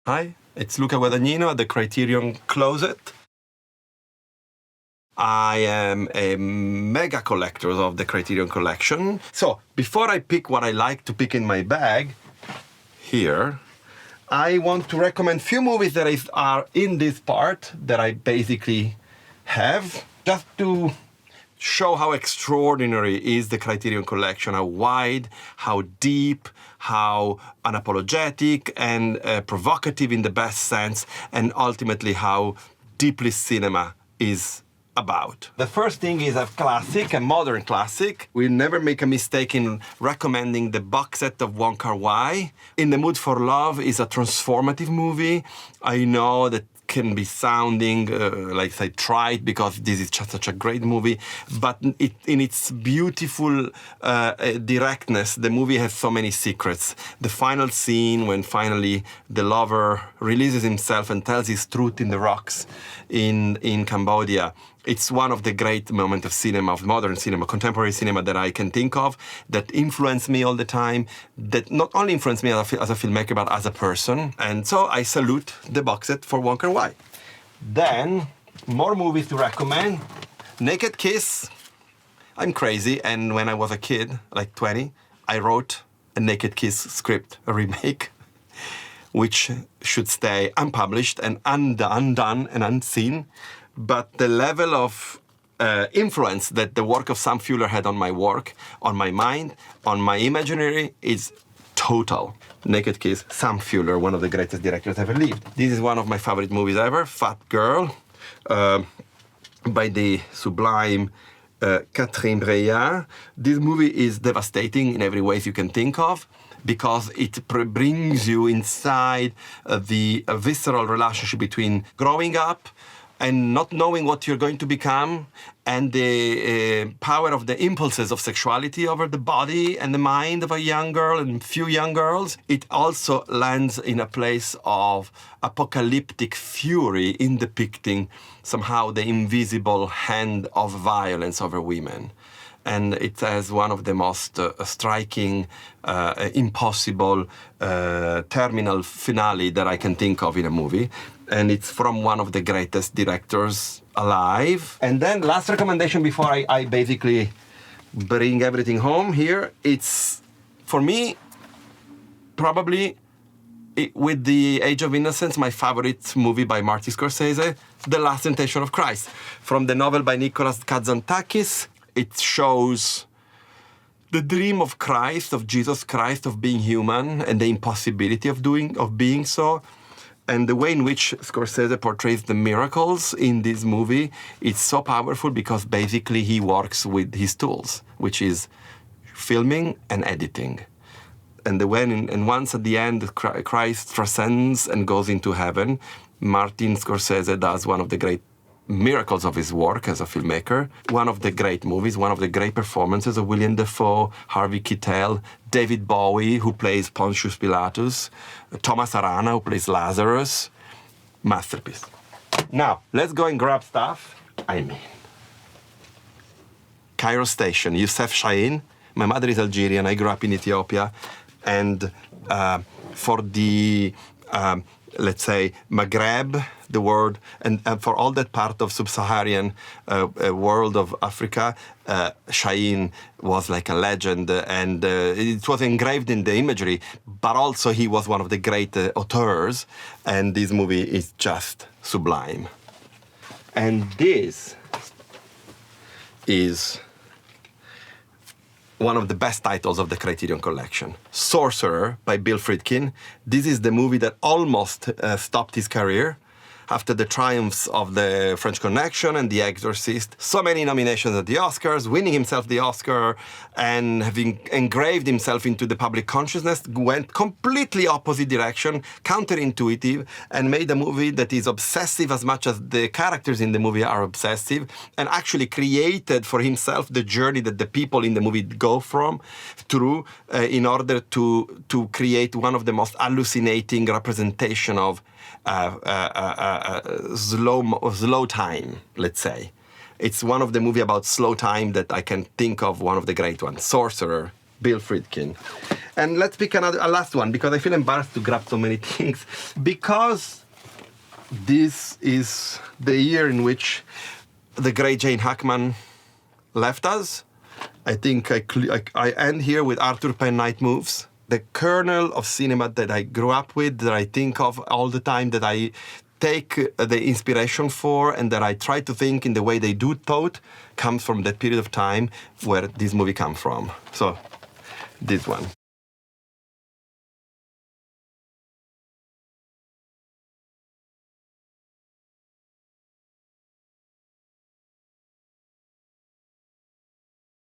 Hi, it's Luca Guadagnino at the Criterion Closet. I am a mega collector of the Criterion collection. So before I pick what I like to pick in my bag, here, I want to recommend few movies that are in this part that I basically have, just to show how extraordinary is the Criterion collection, how wide, how deep, how unapologetic and provocative in the best sense, and ultimately how deeply cinema is about. The first thing is a classic, a modern classic. We never make a mistake in recommending the box set of Wong Kar-wai. In the Mood for Love is a transformative movie. I know that can be sounding like I tried because this is just such a great movie, but in its beautiful directness, the movie has so many secrets. The final scene when finally the lover releases himself and tells his truth in the rocks in Cambodia. It's one of the great moments of cinema, of modern cinema, contemporary cinema that I can think of, that influenced me all the time, that not only influenced me as a filmmaker, but as a person. And so I salute the box set for Wong Kar-wai. Then, more movies to recommend. Naked Kiss. I'm crazy, and when I was a kid, like 20, I wrote a Naked Kiss script, a remake, which should stay unpublished and undone and unseen. But the level of influence that the work of Sam Fuller had on my work, on my mind, on my imaginary is total. Naked Kiss, Sam Fuller, one of the greatest directors ever lived. This is one of my favorite movies ever, Fat Girl, by the sublime Catherine Breillat. This movie is devastating in every way you can think of, because it brings you inside the visceral relationship between growing up and not knowing what you're going to become, and the power of the impulses of sexuality over the body and the mind of a young girl and few young girls. It also lands in a place of apocalyptic fury in depicting somehow the invisible hand of violence over women. And it has one of the most striking, impossible, terminal finale that I can think of in a movie. And it's from one of the greatest directors alive. And then last recommendation before I basically bring everything home here, it's, for me, probably, with The Age of Innocence, my favorite movie by Martin Scorsese, The Last Temptation of Christ. From the novel by Nicholas Kazantzakis, it shows the dream of Christ, of Jesus Christ, of being human, and the impossibility of being so. And the way in which Scorsese portrays the miracles in this movie is so powerful, because basically he works with his tools, which is filming and editing. And once at the end Christ transcends and goes into heaven, Martin Scorsese does one of the great miracles of his work as a filmmaker. One of the great movies, one of the great performances of William Dafoe, Harvey Keitel, David Bowie, who plays Pontius Pilatus, Thomas Arana, who plays Lazarus. Masterpiece. Now, let's go and grab stuff. Cairo Station, Youssef Chahine. My mother is Algerian. I grew up in Ethiopia. And for the, let's say, Maghreb, the world, and for all that part of sub-Saharan world of Africa, Chahine was like a legend, and it was engraved in the imagery, but also he was one of the great auteurs, and this movie is just sublime. And this is one of the best titles of the Criterion Collection. Sorcerer by Bill Friedkin. This is the movie that almost stopped his career after the triumphs of The French Connection and The Exorcist. So many nominations at the Oscars, winning himself the Oscar, and having engraved himself into the public consciousness, went completely opposite direction, counterintuitive, and made a movie that is obsessive as much as the characters in the movie are obsessive, and actually created for himself the journey that the people in the movie go through in order to create one of the most hallucinating representation of slow time, let's say. It's one of the movies about slow time that I can think of, one of the great ones, Sorcerer. Bill Friedkin. And let's pick a last one, because I feel embarrassed to grab so many things. Because this is the year in which the great Jane Hackman left us, I think I end here with Arthur Penn Night Moves, the kernel of cinema that I grew up with, that I think of all the time, that I take the inspiration for, and that I try to think in the way they do thought, comes from that period of time where this movie comes from. So, this one.